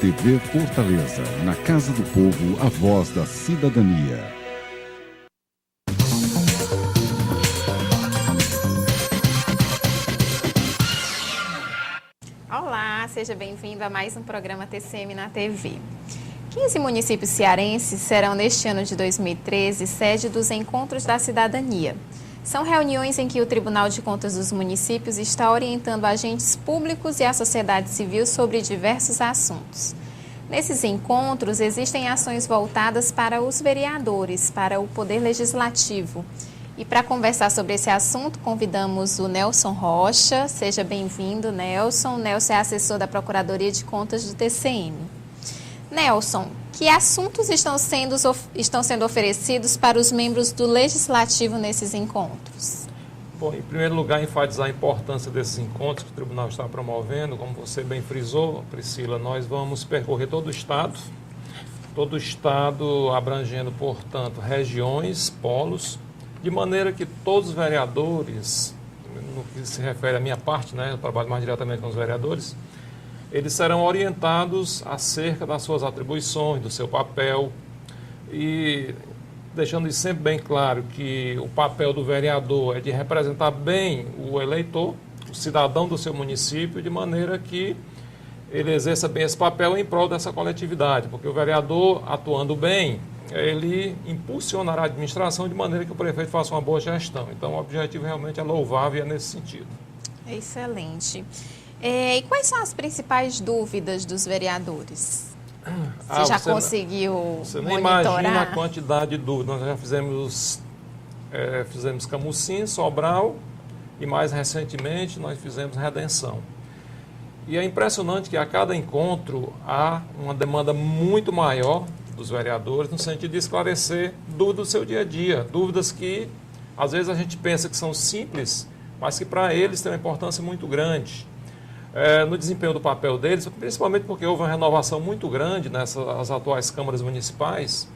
TV Fortaleza, na Casa do Povo, a voz da cidadania. Olá, seja bem-vindo a mais um programa TCM na TV. 15 municípios cearenses serão neste ano de 2013 sede dos Encontros da Cidadania. São reuniões em que o Tribunal de Contas dos Municípios está orientando agentes públicos e a sociedade civil sobre diversos assuntos. Nesses encontros, existem ações voltadas para os vereadores, para o Poder Legislativo. E para conversar sobre esse assunto, convidamos o Nelson Rocha. Seja bem-vindo, Nelson. Nelson é assessor da Procuradoria de Contas do TCM. Nelson, que assuntos estão sendo oferecidos para os membros do Legislativo nesses encontros? Bom, em primeiro lugar, enfatizar a importância desses encontros que o Tribunal está promovendo. Como você bem frisou, Priscila, nós vamos percorrer todo o Estado abrangendo, portanto, regiões, polos, de maneira que todos os vereadores, no que se refere à minha parte, né, eu trabalho mais diretamente com os vereadores, eles serão orientados acerca das suas atribuições, do seu papel, e deixando isso sempre bem claro que o papel do vereador é de representar bem o eleitor, o cidadão do seu município, de maneira que ele exerça bem esse papel em prol dessa coletividade, porque o vereador, atuando bem, ele impulsionará a administração de maneira que o prefeito faça uma boa gestão. Então, o objetivo realmente é louvável e é nesse sentido. Excelente. E quais são as principais dúvidas dos vereadores? Você já conseguiu monitorar? Você nem imagina a quantidade de dúvidas. Nós já fizemos Camusim, Sobral e mais recentemente nós fizemos Redenção. E é impressionante que a cada encontro há uma demanda muito maior dos vereadores no sentido de esclarecer dúvidas do seu dia a dia, dúvidas que às vezes a gente pensa que são simples, mas que para eles têm uma importância muito grande. No desempenho do papel deles, principalmente porque houve uma renovação muito grande nessas atuais câmaras municipais.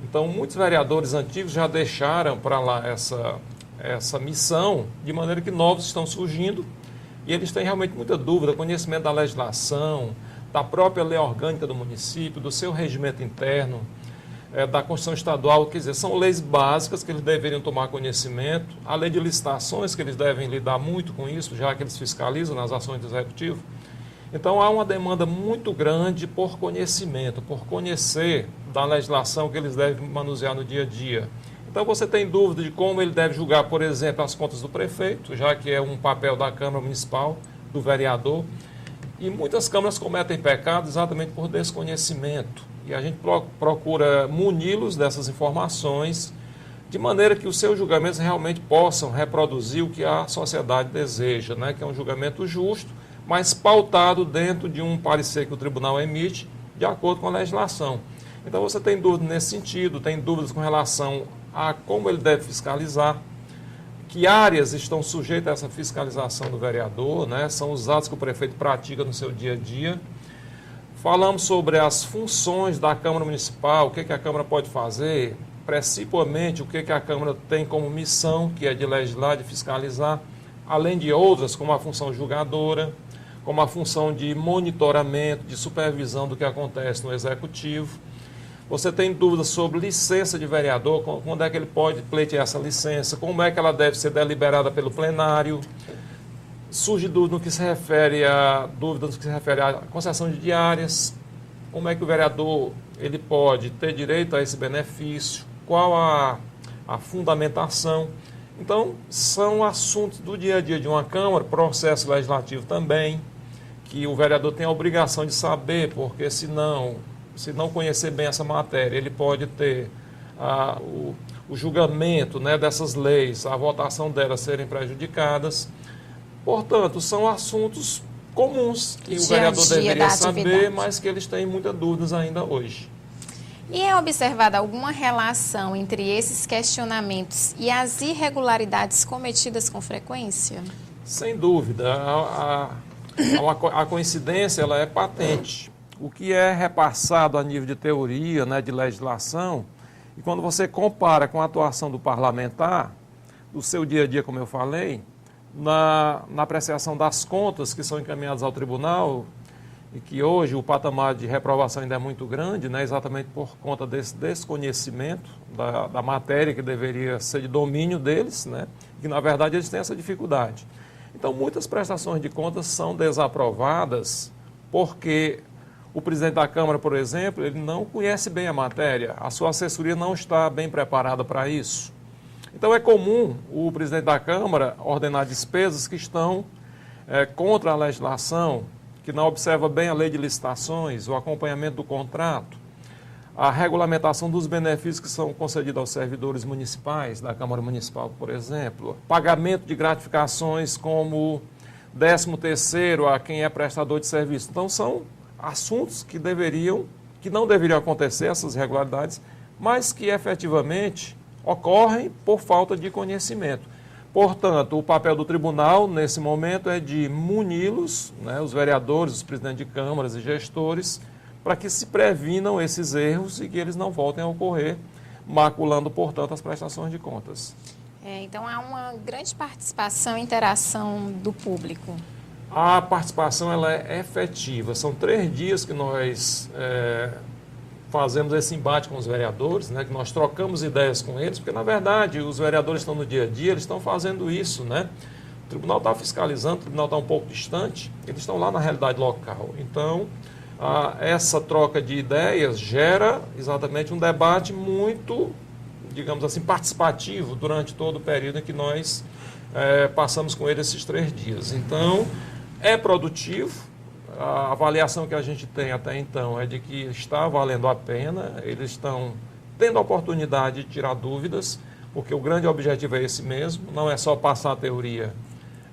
Então, muitos vereadores antigos já deixaram para lá essa missão, de maneira que novos estão surgindo e eles têm realmente muita dúvida, conhecimento da legislação, da própria lei orgânica do município, do seu regimento interno, da Constituição Estadual, quer dizer, são leis básicas que eles deveriam tomar conhecimento, a lei de licitações, que eles devem lidar muito com isso, já que eles fiscalizam nas ações do Executivo. Então, há uma demanda muito grande por conhecimento, por conhecer da legislação que eles devem manusear no dia a dia. Então, você tem dúvida de como ele deve julgar, por exemplo, as contas do prefeito, já que é um papel da Câmara Municipal, do vereador, e muitas câmaras cometem pecados exatamente por desconhecimento. E a gente procura muni-los dessas informações, de maneira que os seus julgamentos realmente possam reproduzir o que a sociedade deseja, né? Que é um julgamento justo, mas pautado dentro de um parecer que o tribunal emite, de acordo com a legislação. Então você tem dúvidas nesse sentido, tem dúvidas com relação a como ele deve fiscalizar, que áreas estão sujeitas a essa fiscalização do vereador, né? São os atos que o prefeito pratica no seu dia a dia. Falamos sobre as funções da Câmara Municipal, o que a Câmara pode fazer, principalmente o que a Câmara tem como missão, que é de legislar, de fiscalizar, além de outras, como a função julgadora, como a função de monitoramento, de supervisão do que acontece no Executivo. Você tem dúvidas sobre licença de vereador, quando é que ele pode pleitear essa licença, como é que ela deve ser deliberada pelo plenário. Surge dúvida no que se refere à concessão de diárias, como é que o vereador ele pode ter direito a esse benefício, qual a fundamentação. Então, são assuntos do dia a dia de uma Câmara, processo legislativo também, que o vereador tem a obrigação de saber, porque se não conhecer bem essa matéria, ele pode ter o julgamento, né, dessas leis, a votação delas serem prejudicadas. Portanto, são assuntos comuns que o vereador deveria saber, mas que eles têm muitas dúvidas ainda hoje. E é observada alguma relação entre esses questionamentos e as irregularidades cometidas com frequência? Sem dúvida. A coincidência ela é patente. O que é repassado a nível de teoria, né, de legislação, e quando você compara com a atuação do parlamentar, do seu dia a dia, como eu falei, na apreciação das contas que são encaminhadas ao tribunal, e que hoje o patamar de reprovação ainda é muito grande, né, exatamente por conta desse desconhecimento da matéria que deveria ser de domínio deles, né, que na verdade eles têm essa dificuldade. Então muitas prestações de contas são desaprovadas porque o presidente da Câmara, por exemplo, ele não conhece bem a matéria, a sua assessoria não está bem preparada para isso. Então é comum o presidente da Câmara ordenar despesas que estão contra a legislação, que não observa bem a lei de licitações, o acompanhamento do contrato, a regulamentação dos benefícios que são concedidos aos servidores municipais, da Câmara Municipal, por exemplo, pagamento de gratificações como 13º a quem é prestador de serviço. Então são assuntos que não deveriam acontecer, essas irregularidades, mas que efetivamente ocorrem por falta de conhecimento. Portanto, o papel do tribunal, nesse momento, é de muni-los, né, os vereadores, os presidentes de câmaras e gestores, para que se previnam esses erros e que eles não voltem a ocorrer, maculando, portanto, as prestações de contas. Então, há uma grande participação e interação do público. A participação ela é efetiva. São 3 dias que nós fazemos esse embate com os vereadores, né, que nós trocamos ideias com eles, porque, na verdade, os vereadores estão no dia a dia, eles estão fazendo isso, né? O tribunal está fiscalizando, o tribunal está um pouco distante, eles estão lá na realidade local. Então, essa troca de ideias gera exatamente um debate muito, digamos assim, participativo durante todo o período em que nós passamos com eles esses 3 dias. Então, é produtivo. A avaliação que a gente tem até então é de que está valendo a pena, eles estão tendo a oportunidade de tirar dúvidas, porque o grande objetivo é esse mesmo, não é só passar a teoria,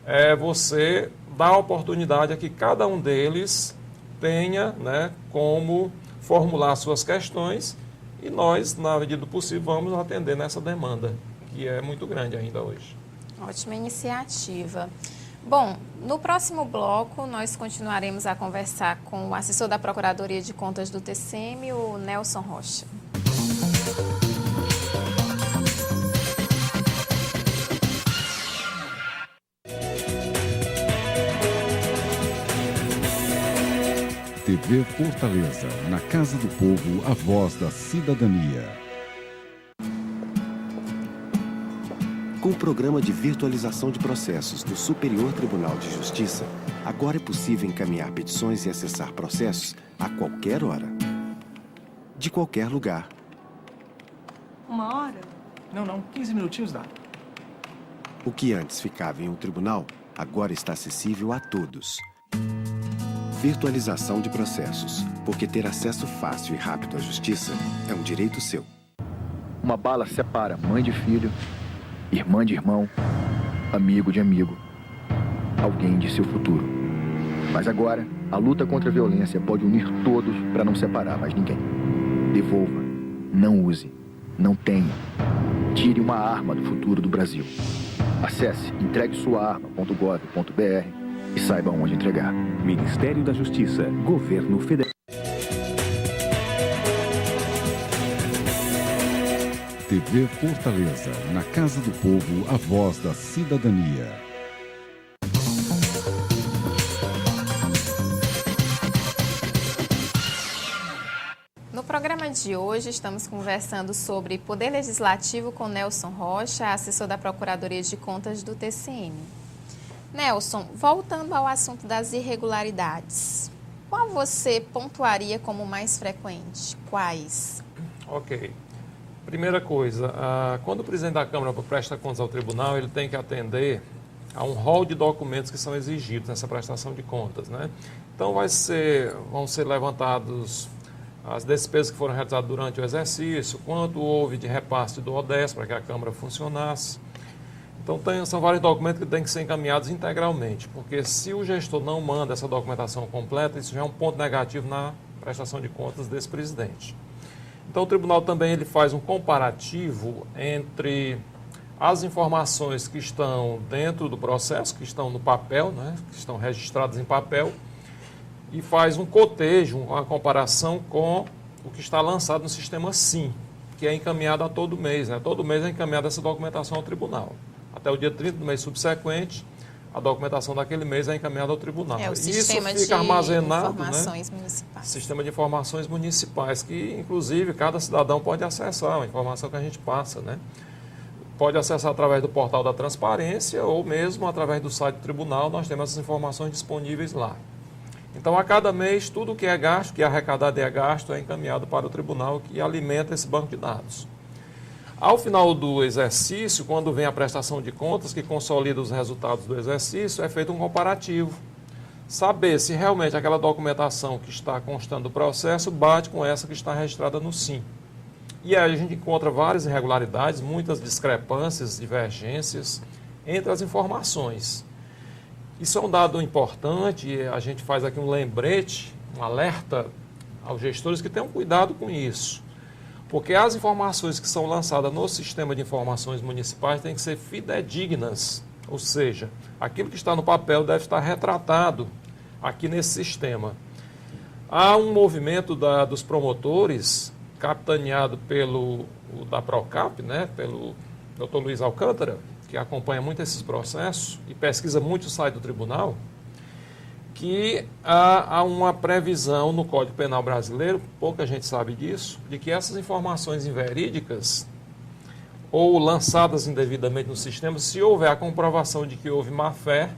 é você dar a oportunidade a que cada um deles tenha, né, como formular suas questões e nós, na medida do possível, vamos atender nessa demanda, que é muito grande ainda hoje. Ótima iniciativa. Bom, no próximo bloco nós continuaremos a conversar com o assessor da Procuradoria de Contas do TCM, o Nelson Rocha. TV Fortaleza, na Casa do Povo, a voz da cidadania. Com o programa de virtualização de processos do Superior Tribunal de Justiça, agora é possível encaminhar petições e acessar processos a qualquer hora, de qualquer lugar. 1 hora? Não, 15 minutinhos dá. O que antes ficava em um tribunal, agora está acessível a todos. Virtualização de processos, porque ter acesso fácil e rápido à justiça é um direito seu. Uma bala separa mãe de filho, irmã de irmão, amigo de amigo, alguém de seu futuro. Mas agora, a luta contra a violência pode unir todos para não separar mais ninguém. Devolva, não use, não tenha. Tire uma arma do futuro do Brasil. Acesse entreguesuaarma.gov.br e saiba onde entregar. Ministério da Justiça, Governo Federal. TV Fortaleza, na Casa do Povo, a voz da cidadania. No programa de hoje, estamos conversando sobre Poder Legislativo com Nelson Rocha, assessor da Procuradoria de Contas do TCM. Nelson, voltando ao assunto das irregularidades, qual você pontuaria como mais frequente? Quais? Ok. Primeira coisa, quando o presidente da Câmara presta contas ao tribunal, ele tem que atender a um rol de documentos que são exigidos nessa prestação de contas, né? Então vão ser levantados as despesas que foram realizadas durante o exercício, quanto houve de repasse do ODS para que a Câmara funcionasse. Então são vários documentos que têm que ser encaminhados integralmente, porque se o gestor não manda essa documentação completa, isso já é um ponto negativo na prestação de contas desse presidente. Então, o tribunal também ele faz um comparativo entre as informações que estão dentro do processo, que estão no papel, né, que estão registradas em papel, e faz um cotejo, uma comparação com o que está lançado no sistema SIM, que é encaminhado a todo mês. Né? Todo mês é encaminhada essa documentação ao tribunal. Até o dia 30 do mês subsequente, a documentação daquele mês é encaminhada ao tribunal. É o Isso sistema fica de armazenado, informações né? municipais. Sistema de informações municipais, que inclusive cada cidadão pode acessar, uma informação que a gente passa, né? Pode acessar através do portal da transparência ou mesmo através do site do tribunal, nós temos essas informações disponíveis lá. Então, a cada mês, tudo que é gasto, que é arrecadado e é gasto, é encaminhado para o tribunal que alimenta esse banco de dados. Ao final do exercício, quando vem a prestação de contas, que consolida os resultados do exercício, é feito um comparativo. Saber se realmente aquela documentação que está constando do processo bate com essa que está registrada no SIM. E aí a gente encontra várias irregularidades, muitas discrepâncias, divergências entre as informações. Isso é um dado importante, a gente faz aqui um lembrete, um alerta aos gestores que tenham cuidado com isso. Porque as informações que são lançadas no sistema de informações municipais têm que ser fidedignas, ou seja, aquilo que está no papel deve estar retratado aqui nesse sistema. Há um movimento dos promotores, capitaneado da Procap, né, pelo Dr. Luiz Alcântara, que acompanha muito esses processos e pesquisa muito o site do tribunal, que há uma previsão no Código Penal brasileiro, pouca gente sabe disso, de que essas informações inverídicas ou lançadas indevidamente no sistema, se houver a comprovação de que houve má-fé,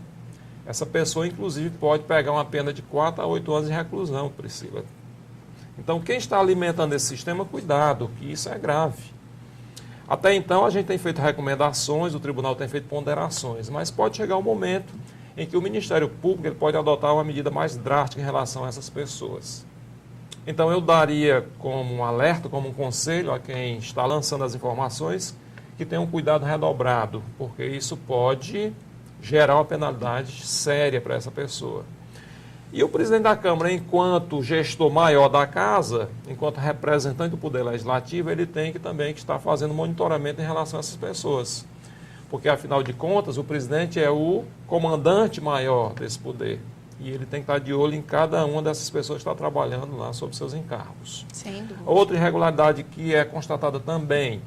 essa pessoa, inclusive, pode pegar uma pena de 4 a 8 anos de reclusão, Priscila. Então, quem está alimentando esse sistema, cuidado, que isso é grave. Até então, a gente tem feito recomendações, o tribunal tem feito ponderações, mas pode chegar um momento em que o Ministério Público ele pode adotar uma medida mais drástica em relação a essas pessoas. Então, eu daria como um alerta, como um conselho a quem está lançando as informações, que tenha um cuidado redobrado, porque isso pode gerar uma penalidade séria para essa pessoa. E o presidente da Câmara, enquanto gestor maior da casa, enquanto representante do Poder Legislativo, ele tem que também estar fazendo monitoramento em relação a essas pessoas. Porque, afinal de contas, o presidente é o comandante maior desse poder. E ele tem que estar de olho em cada uma dessas pessoas que está trabalhando lá sob seus encargos. Sem dúvida. Outra irregularidade que é constatada também,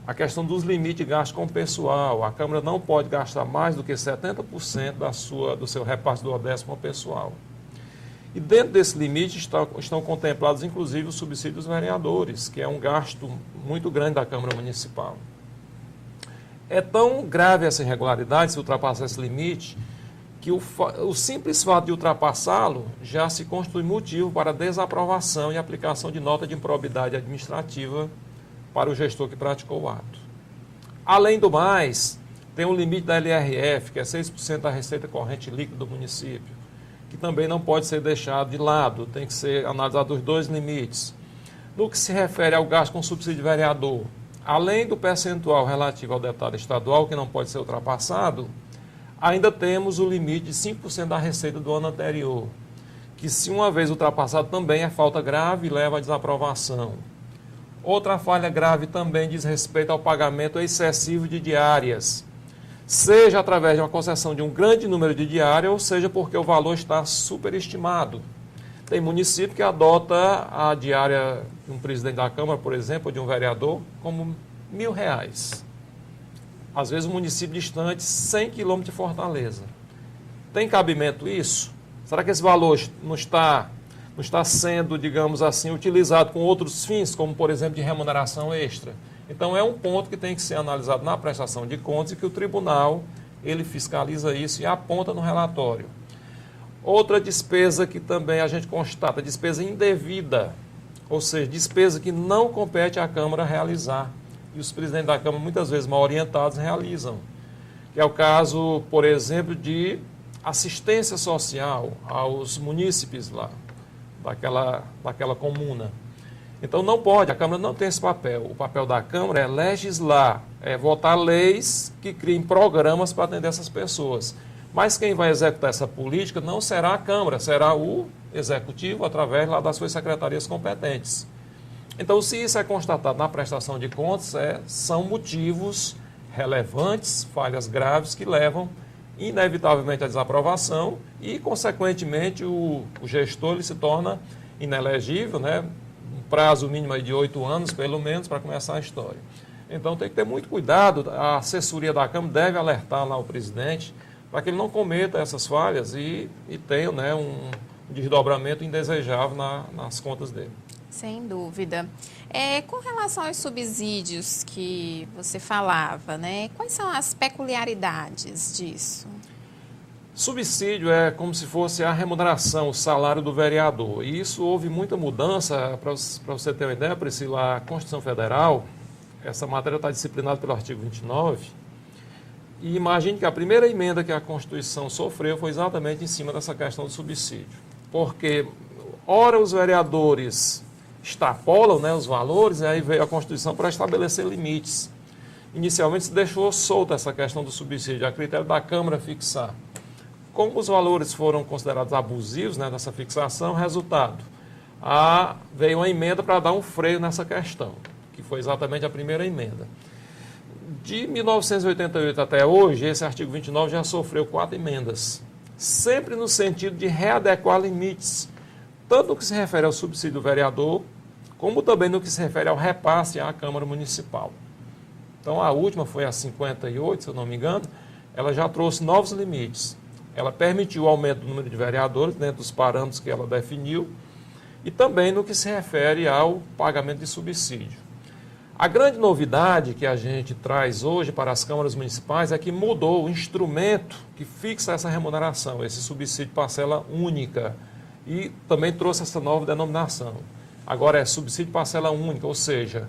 a questão dos limites de gasto com o pessoal. A Câmara não pode gastar mais do que 70% do seu repasse do ODS com o pessoal. E dentro desse limite estão contemplados, inclusive, os subsídios vereadores, que é um gasto muito grande da Câmara Municipal. É tão grave essa irregularidade, se ultrapassar esse limite, que o simples fato de ultrapassá-lo já se constitui motivo para desaprovação e aplicação de nota de improbidade administrativa para o gestor que praticou o ato. Além do mais, tem um limite da LRF, que é 6% da receita corrente líquida do município, que também não pode ser deixado de lado, tem que ser analisado os dois limites. No que se refere ao gasto com subsídio vereador, além do percentual relativo ao deputado estadual, que não pode ser ultrapassado, ainda temos o limite de 5% da receita do ano anterior, que se uma vez ultrapassado também é falta grave e leva à desaprovação. Outra falha grave também diz respeito ao pagamento excessivo de diárias, seja através de uma concessão de um grande número de diárias, ou seja porque o valor está superestimado. Tem município que adota a diária de um presidente da Câmara, por exemplo, ou de um vereador, como R$1.000. Às vezes um município distante, 100 quilômetros de Fortaleza. Tem cabimento isso? Será que esse valor não está sendo, digamos assim, utilizado com outros fins, como, por exemplo, de remuneração extra? Então, é um ponto que tem que ser analisado na prestação de contas e que o tribunal, ele fiscaliza isso e aponta no relatório. Outra despesa que também a gente constata, despesa indevida, ou seja, despesa que não compete à Câmara realizar. E os presidentes da Câmara, muitas vezes mal orientados, realizam. Que é o caso, por exemplo, de assistência social aos munícipes lá, daquela comuna. Então não pode, a Câmara não tem esse papel. O papel da Câmara é legislar, é votar leis que criem programas para atender essas pessoas. Mas quem vai executar essa política não será a Câmara, será o Executivo, através lá das suas secretarias competentes. Então, se isso é constatado na prestação de contas, são motivos relevantes, falhas graves que levam inevitavelmente à desaprovação e, consequentemente, o gestor ele se torna inelegível, né? Um prazo mínimo de 8 anos, pelo menos, para começar a história. Então, tem que ter muito cuidado, a assessoria da Câmara deve alertar lá o presidente para que ele não cometa essas falhas e tenha, né, um desdobramento indesejável nas contas dele. Sem dúvida. Com relação aos subsídios que você falava, né, quais são as peculiaridades disso? Subsídio é como se fosse a remuneração, o salário do vereador. E isso houve muita mudança, para você ter uma ideia, Priscila, a Constituição Federal, essa matéria está disciplinada pelo artigo 29, e imagine que a primeira emenda que a Constituição sofreu foi exatamente em cima dessa questão do subsídio. Porque, ora, os vereadores extrapolam, né, os valores, e aí veio a Constituição para estabelecer limites. Inicialmente se deixou solta essa questão do subsídio, a critério da Câmara fixar. Como os valores foram considerados abusivos, né, dessa fixação, resultado, veio uma emenda para dar um freio nessa questão, que foi exatamente a primeira emenda. De 1988 até hoje, esse artigo 29 já sofreu 4 emendas, sempre no sentido de readequar limites, tanto no que se refere ao subsídio do vereador, como também no que se refere ao repasse à Câmara Municipal. Então, a última foi a 58, se eu não me engano, ela já trouxe novos limites. Ela permitiu o aumento do número de vereadores dentro dos parâmetros que ela definiu e também no que se refere ao pagamento de subsídio. A grande novidade que a gente traz hoje para as câmaras municipais é que mudou o instrumento que fixa essa remuneração, esse subsídio parcela única, e também trouxe essa nova denominação. Agora é subsídio parcela única, ou seja,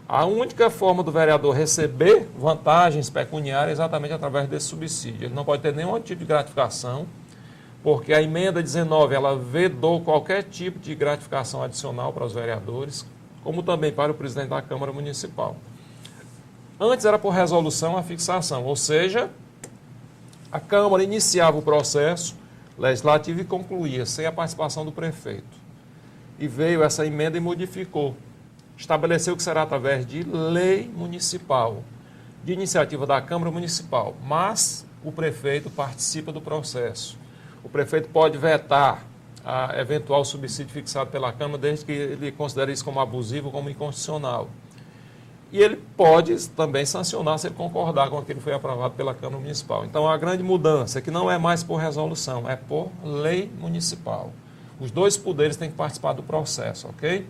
a única forma do vereador receber vantagens pecuniárias é exatamente através desse subsídio. Ele não pode ter nenhum tipo de gratificação, porque a emenda 19 ela vedou qualquer tipo de gratificação adicional para os vereadores, como também para o presidente da Câmara Municipal. Antes era por resolução a fixação, ou seja, a Câmara iniciava o processo legislativo e concluía, sem a participação do prefeito. E veio essa emenda e modificou. Estabeleceu que será através de lei municipal, de iniciativa da Câmara Municipal, mas o prefeito participa do processo. O prefeito pode vetar a eventual subsídio fixado pela Câmara, desde que ele considere isso como abusivo, como inconstitucional. E ele pode também sancionar se ele concordar com aquilo que foi aprovado pela Câmara Municipal. Então, a grande mudança é que não é mais por resolução, é por lei municipal. Os dois poderes têm que participar do processo, ok?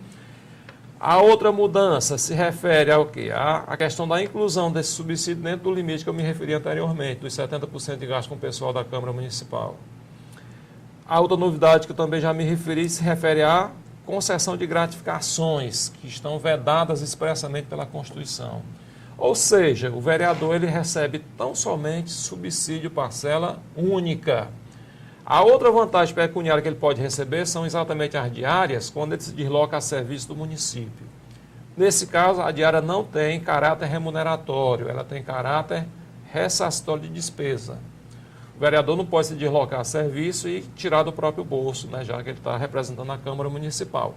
A outra mudança se refere ao quê? A questão da inclusão desse subsídio dentro do limite que eu me referi anteriormente, dos 70% de gasto com o pessoal da Câmara Municipal. A outra novidade que eu também já me referi se refere à concessão de gratificações, que estão vedadas expressamente pela Constituição. Ou seja, o vereador ele recebe tão somente subsídio parcela única. A outra vantagem pecuniária que ele pode receber são exatamente as diárias, quando ele se desloca a serviço do município. Nesse caso, a diária não tem caráter remuneratório, ela tem caráter ressarcitório de despesa. O vereador não pode se deslocar a serviço e tirar do próprio bolso, né, já que ele está representando a Câmara Municipal.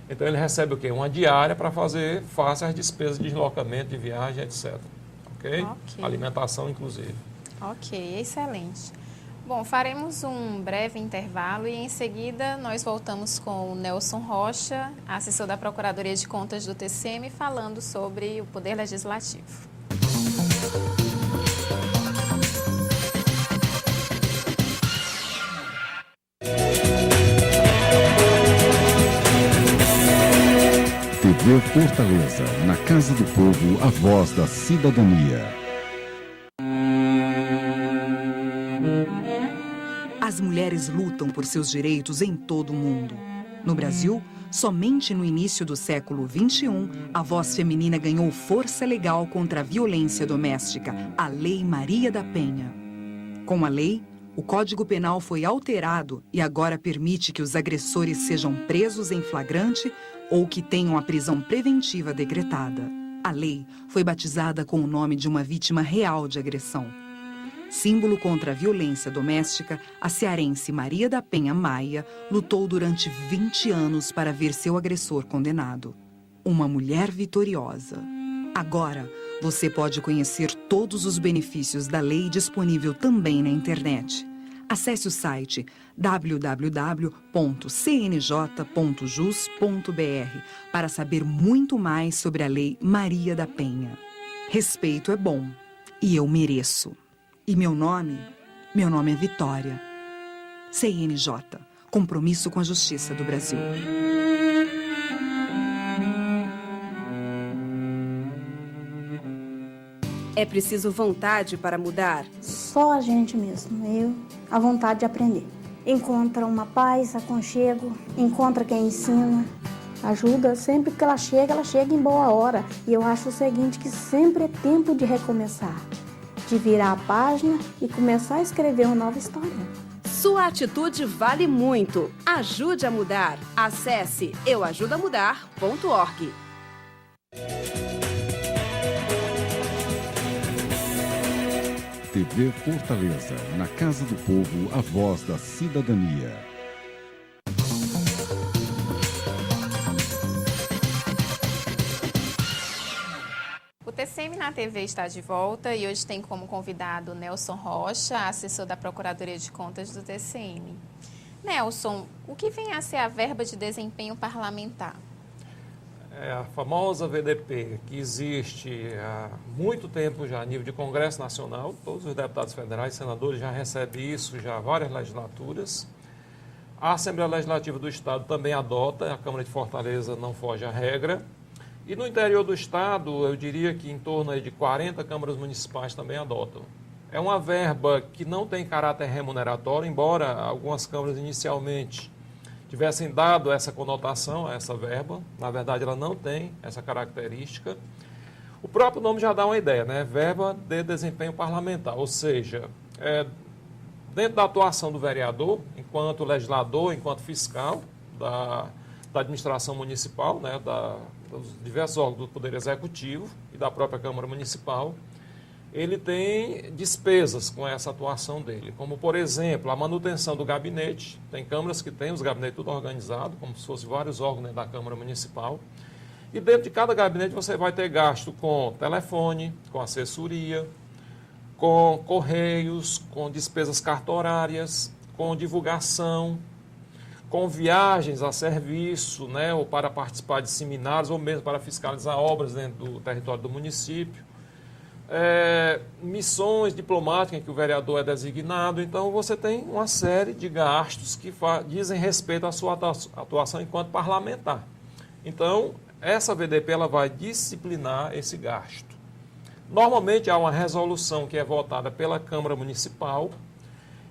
Então ele recebe o quê? Uma diária para fazer face às despesas de deslocamento, de viagem, etc. Ok? Alimentação, inclusive. Ok, excelente. Bom, faremos um breve intervalo e em seguida nós voltamos com o Nelson Rocha, assessor da Procuradoria de Contas do TCM, falando sobre o Poder Legislativo. TV Fortaleza, na Casa do Povo, a voz da cidadania. As mulheres lutam por seus direitos em todo o mundo. No Brasil, somente no início do século XXI, a voz feminina ganhou força legal contra a violência doméstica, a Lei Maria da Penha. Com a lei, o Código Penal foi alterado e agora permite que os agressores sejam presos em flagrante ou que tenham a prisão preventiva decretada. A lei foi batizada com o nome de uma vítima real de agressão. Símbolo contra a violência doméstica, a cearense Maria da Penha Maia lutou durante 20 anos para ver seu agressor condenado. Uma mulher vitoriosa. Agora, você pode conhecer todos os benefícios da lei disponível também na internet. Acesse o site www.cnj.jus.br para saber muito mais sobre a Lei Maria da Penha. Respeito é bom e eu mereço. E meu nome Meu nome é Vitória. CNJ, compromisso com a justiça do Brasil. É preciso vontade para mudar? Só a gente mesmo, a vontade de aprender. Encontra uma paz, aconchego, encontra quem ensina, ajuda. Sempre que ela chega em boa hora. E eu acho o seguinte, que sempre é tempo de recomeçar, de virar a página e começar a escrever uma nova história. Sua atitude vale muito. Ajude a mudar. Acesse euajudamudar.org. TV Fortaleza, na Casa do Povo, a voz da cidadania. O TCM na TV está de volta e hoje tem como convidado Nelson Rocha, assessor da Procuradoria de Contas do TCM. Nelson, o que vem a ser a verba de desempenho parlamentar? É a famosa VDP, que existe há muito tempo já a nível de Congresso Nacional. Todos os deputados federais e senadores já recebem isso já há várias legislaturas. A Assembleia Legislativa do Estado também adota, a Câmara de Fortaleza não foge à regra. E no interior do Estado, eu diria que em torno aí de 40 câmaras municipais também adotam. É uma verba que não tem caráter remuneratório, embora algumas câmaras inicialmente tivessem dado essa conotação a essa verba. Na verdade, ela não tem essa característica. O próprio nome já dá uma ideia, né? Verba de desempenho parlamentar, ou seja, dentro da atuação do vereador, enquanto legislador, enquanto fiscal da administração municipal, né? Dos diversos órgãos do Poder Executivo e da própria Câmara Municipal, ele tem despesas com essa atuação dele, como, por exemplo, a manutenção do gabinete. Tem câmaras que têm os gabinetes tudo organizado, como se fossem vários órgãos da Câmara Municipal. E dentro de cada gabinete você vai ter gasto com telefone, com assessoria, com correios, com despesas cartorárias, com divulgação, com viagens a serviço, né, ou para participar de seminários, ou mesmo para fiscalizar obras dentro do território do município. Missões diplomáticas em que o vereador é designado. Então, você tem uma série de gastos que dizem respeito à sua atuação enquanto parlamentar. Então, essa VDP ela vai disciplinar esse gasto. Normalmente, há uma resolução que é votada pela Câmara Municipal,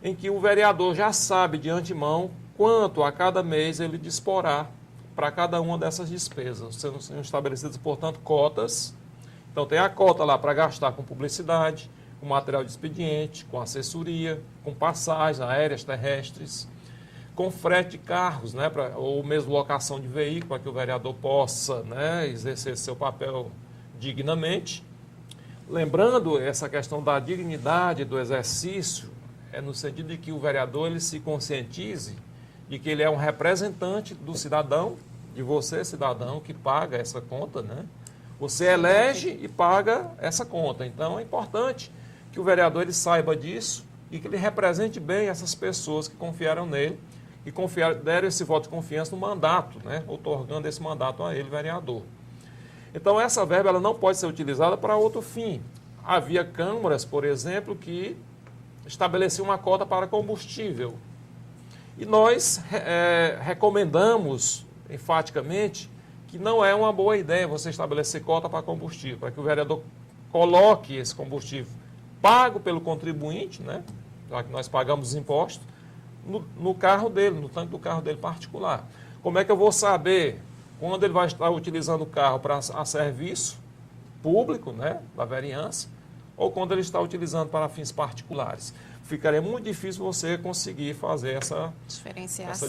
em que o vereador já sabe de antemão quanto a cada mês ele disporá para cada uma dessas despesas, sendo estabelecidas, portanto, cotas. Então, tem a cota lá para gastar com publicidade, com material de expediente, com assessoria, com passagens aéreas, terrestres, com frete de carros, né, ou mesmo locação de veículo, para que o vereador possa, né, exercer seu papel dignamente. Lembrando, essa questão da dignidade do exercício é no sentido de que o vereador ele se conscientize de que ele é um representante do cidadão, de você, cidadão, que paga essa conta, né? Você elege e paga essa conta. Então, é importante que o vereador ele saiba disso e que ele represente bem essas pessoas que confiaram nele e deram esse voto de confiança no mandato, né? Outorgando esse mandato a ele, vereador. Então, essa verba ela não pode ser utilizada para outro fim. Havia câmaras, por exemplo, que estabeleciam uma cota para combustível. E nós recomendamos, enfaticamente, que não é uma boa ideia você estabelecer cota para combustível, para que o vereador coloque esse combustível pago pelo contribuinte, né, já que nós pagamos os impostos, no carro dele, no tanque do carro dele particular. Como é que eu vou saber quando ele vai estar utilizando o carro a serviço público, né, da vereança, ou quando ele está utilizando para fins particulares? Ficaria muito difícil você conseguir fazer essa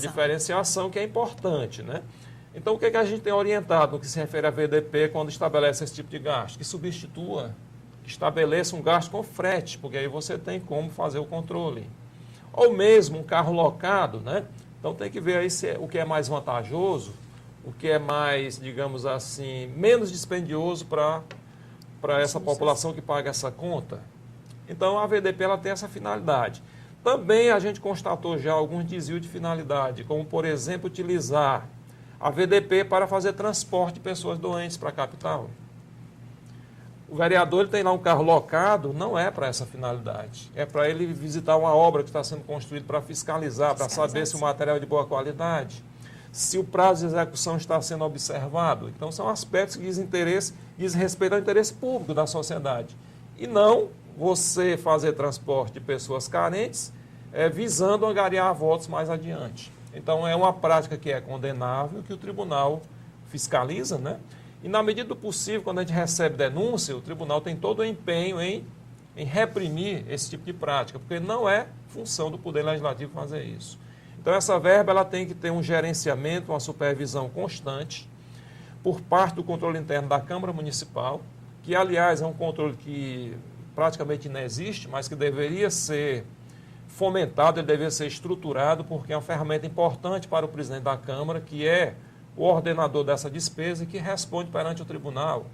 diferenciação que é importante, né? Então, o que a gente tem orientado no que se refere à VDP quando estabelece esse tipo de gasto? Que substitua, que estabeleça um gasto com frete, porque aí você tem como fazer o controle. Ou mesmo um carro locado, né? Então, tem que ver aí o que é mais vantajoso, o que é mais, digamos assim, menos dispendioso para essa população que paga essa conta. Então, a VDP ela tem essa finalidade. Também a gente constatou já alguns desvios de finalidade, como, por exemplo, utilizar a VDP para fazer transporte de pessoas doentes para a capital. O vereador ele tem lá um carro locado, não é para essa finalidade. É para ele visitar uma obra que está sendo construída para fiscalizar, para saber se o material é de boa qualidade, se o prazo de execução está sendo observado. Então, são aspectos que dizem respeito ao interesse público da sociedade. E não você fazer transporte de pessoas carentes visando angariar votos mais adiante. Então, é uma prática que é condenável, que o tribunal fiscaliza, né? E, na medida do possível, quando a gente recebe denúncia, o tribunal tem todo o empenho em reprimir esse tipo de prática, porque não é função do Poder Legislativo fazer isso. Então, essa verba ela tem que ter um gerenciamento, uma supervisão constante por parte do controle interno da Câmara Municipal, que, aliás, é um controle que praticamente não existe, mas que deveria ser fomentado, ele deveria ser estruturado, porque é uma ferramenta importante para o presidente da Câmara, que é o ordenador dessa despesa e que responde perante o tribunal.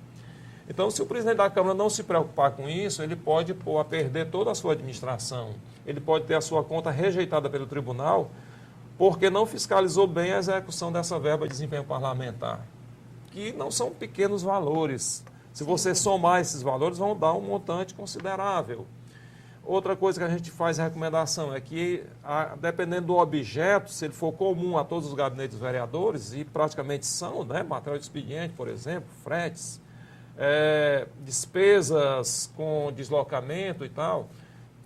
Então, se o presidente da Câmara não se preocupar com isso, ele pode pôr a perder toda a sua administração. Ele pode ter a sua conta rejeitada pelo tribunal, porque não fiscalizou bem a execução dessa verba de desempenho parlamentar, que não são pequenos valores. Se você somar esses valores, vão dar um montante considerável. Outra coisa que a gente faz recomendação é que, dependendo do objeto, se ele for comum a todos os gabinetes dos vereadores, e praticamente são, né, material de expediente, por exemplo, fretes, despesas com deslocamento e tal.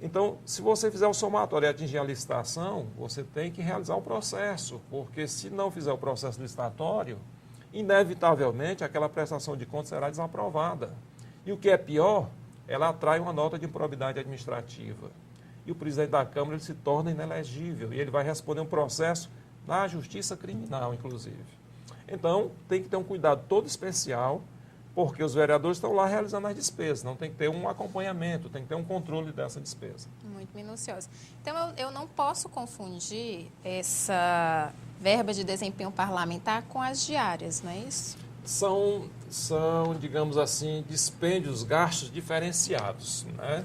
Então, se você fizer o somatório e atingir a licitação, você tem que realizar o processo, porque se não fizer o processo licitatório, inevitavelmente aquela prestação de contas será desaprovada. E o que é pior, ela atrai uma nota de improbidade administrativa. E o presidente da Câmara ele se torna inelegível e ele vai responder um processo na justiça criminal, inclusive. Então, tem que ter um cuidado todo especial, porque os vereadores estão lá realizando as despesas, não tem que ter um acompanhamento, tem que ter um controle dessa despesa. Muito minucioso. Então, eu não posso confundir essa verba de desempenho parlamentar com as diárias, não é isso? São, digamos assim, dispêndios, gastos diferenciados, né?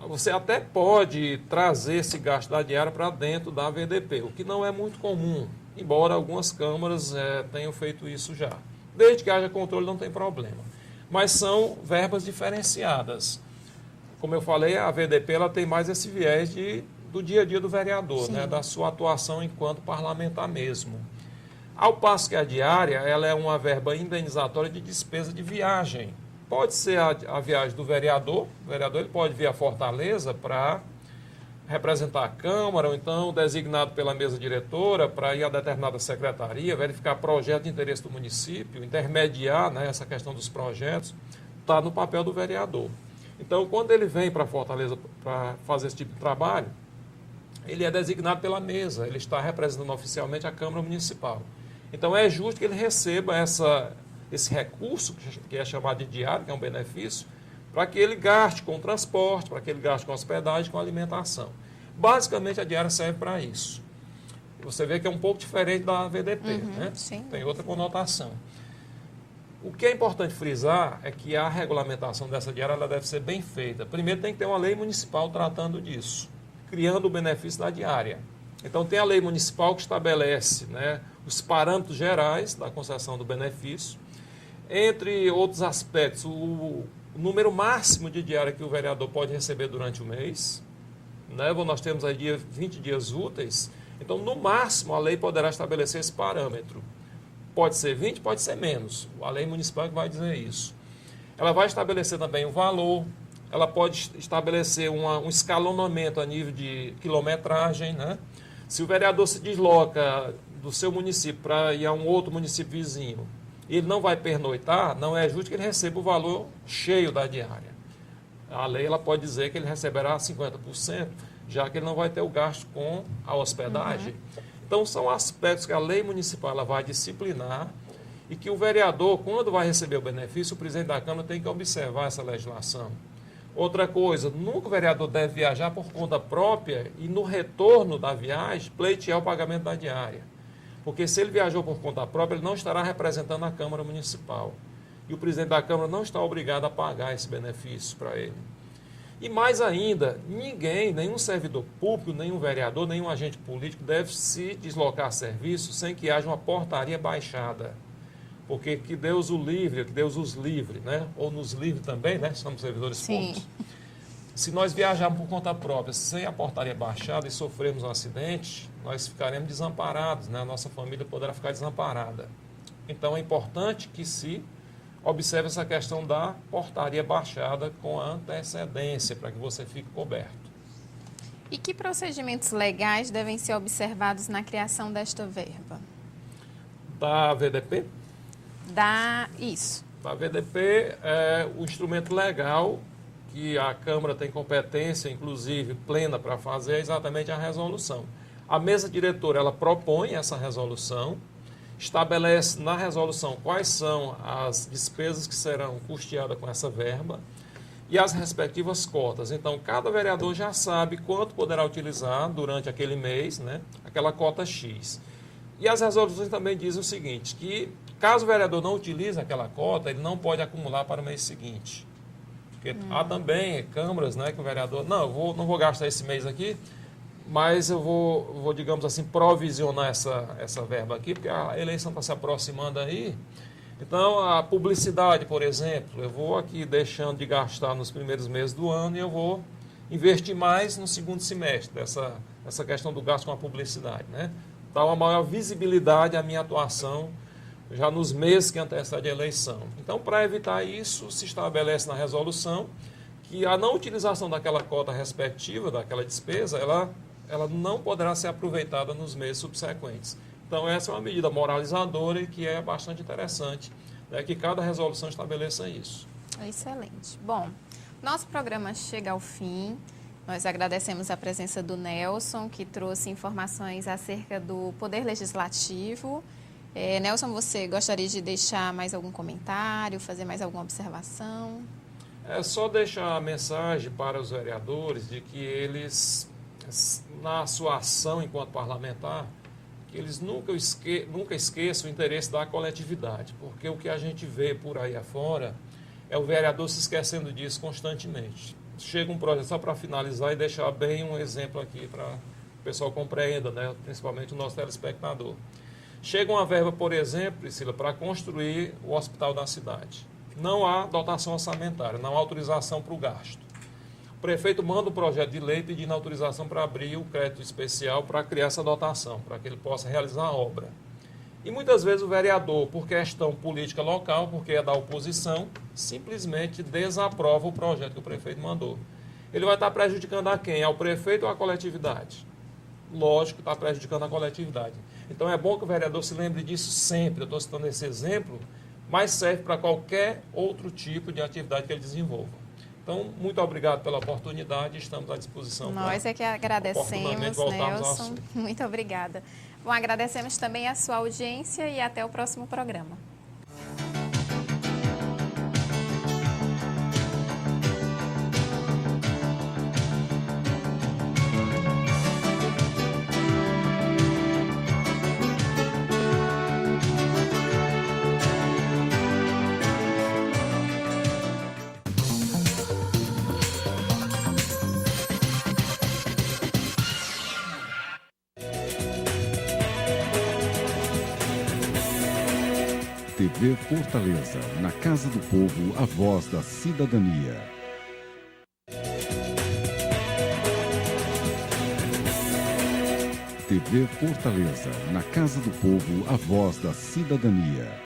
Você até pode trazer esse gasto da diária para dentro da VDP, o que não é muito comum, embora algumas câmaras tenham feito isso já. Desde que haja controle não tem problema. Mas são verbas diferenciadas. Como eu falei, a VDP ela tem mais esse viés do dia a dia do vereador, né? Da sua atuação enquanto parlamentar mesmo. Ao passo que a diária ela é uma verba indenizatória de despesa de viagem. Pode ser a viagem do vereador. O vereador ele pode vir a Fortaleza para representar a Câmara, ou então designado pela mesa diretora para ir a determinada secretaria, verificar projeto de interesse do município, intermediar, né, essa questão dos projetos, está no papel do vereador. Então, quando ele vem para Fortaleza para fazer esse tipo de trabalho, ele é designado pela mesa, ele está representando oficialmente a Câmara Municipal. Então, é justo que ele receba esse recurso, que é chamado de diário, que é um benefício, para que ele gaste com transporte, para que ele gaste com hospedagem, com alimentação. Basicamente, a diária serve para isso. Você vê que é um pouco diferente da VDP, né? Sim. Tem outra conotação. O que é importante frisar é que a regulamentação dessa diária ela deve ser bem feita. Primeiro, tem que ter uma lei municipal tratando disso, criando o benefício da diária. Então, tem a lei municipal que estabelece, né, os parâmetros gerais da concessão do benefício. Entre outros aspectos, o número máximo de diária que o vereador pode receber durante o mês, né? Nós temos aí 20 dias úteis, então no máximo a lei poderá estabelecer esse parâmetro. Pode ser 20, pode ser menos, a lei municipal que vai dizer isso. Ela vai estabelecer também o valor, ela pode estabelecer um escalonamento a nível de quilometragem, né? Se o vereador se desloca do seu município para ir a um outro município vizinho, ele não vai pernoitar, não é justo que ele receba o valor cheio da diária. A lei ela pode dizer que ele receberá 50%, já que ele não vai ter o gasto com a hospedagem. Então, são aspectos que a lei municipal ela vai disciplinar e que o vereador, quando vai receber o benefício, o presidente da Câmara tem que observar essa legislação. Outra coisa, nunca o vereador deve viajar por conta própria e, no retorno da viagem, pleitear o pagamento da diária. Porque se ele viajou por conta própria, ele não estará representando a Câmara Municipal. E o presidente da Câmara não está obrigado a pagar esse benefício para ele. E mais ainda, ninguém, nenhum servidor público, nenhum vereador, nenhum agente político deve se deslocar a serviço sem que haja uma portaria baixada. Porque que Deus o livre, que Deus os livre, né? Ou nos livre também, né? Somos servidores públicos. Se nós viajarmos por conta própria, sem a portaria baixada e sofrermos um acidente, nós ficaremos desamparados, né? A nossa família poderá ficar desamparada. Então é importante que se observe essa questão da portaria baixada com antecedência, para que você fique coberto. E que procedimentos legais devem ser observados na criação desta verba? Da VDP? Isso. A VDP é o instrumento legal que a Câmara tem competência, inclusive plena, para fazer exatamente a resolução. A mesa diretora, ela propõe essa resolução, estabelece na resolução quais são as despesas que serão custeadas com essa verba e as respectivas cotas. Então, cada vereador já sabe quanto poderá utilizar durante aquele mês, né, aquela cota X. E as resoluções também dizem o seguinte, que caso o vereador não utilize aquela cota, ele não pode acumular para o mês seguinte. Porque há também câmaras, né, que o vereador, não vou gastar esse mês aqui, mas eu vou, digamos assim, provisionar essa verba aqui, porque a eleição está se aproximando aí. Então, a publicidade, por exemplo, eu vou aqui deixando de gastar nos primeiros meses do ano e eu vou investir mais no segundo semestre, essa questão do gasto com a publicidade, né? Dá uma maior visibilidade à minha atuação já nos meses que antecedem a eleição. Então, para evitar isso, se estabelece na resolução que a não utilização daquela cota respectiva, daquela despesa, ela não poderá ser aproveitada nos meses subsequentes. Então, essa é uma medida moralizadora e que é bastante interessante, né, que cada resolução estabeleça isso. Excelente. Bom, nosso programa chega ao fim. Nós agradecemos a presença do Nelson, que trouxe informações acerca do Poder Legislativo. Nelson, você gostaria de deixar mais algum comentário, fazer mais alguma observação? É só deixar a mensagem para os vereadores de que eles, na sua ação enquanto parlamentar, que eles nunca esqueçam o interesse da coletividade, porque o que a gente vê por aí afora é o vereador se esquecendo disso constantemente. Chega um projeto, só para finalizar e deixar bem um exemplo aqui para o pessoal compreenda, né, principalmente o nosso telespectador. Chega uma verba, por exemplo, Priscila, para construir o hospital da cidade. Não há dotação orçamentária, não há autorização para o gasto. O prefeito manda um projeto de lei pedindo autorização para abrir o crédito especial para criar essa dotação, para que ele possa realizar a obra. E muitas vezes o vereador, por questão política local, porque é da oposição, simplesmente desaprova o projeto que o prefeito mandou. Ele vai estar prejudicando a quem? Ao prefeito ou à coletividade? Lógico que está prejudicando a coletividade. Então é bom que o vereador se lembre disso sempre. Eu estou citando esse exemplo, mas serve para qualquer outro tipo de atividade que ele desenvolva. Então, muito obrigado pela oportunidade, estamos à disposição. Nós é que agradecemos, Nelson. Muito obrigada. Bom, agradecemos também a sua audiência e até o próximo programa. TV Fortaleza, na Casa do Povo, a voz da cidadania. TV Fortaleza, na Casa do Povo, a voz da cidadania.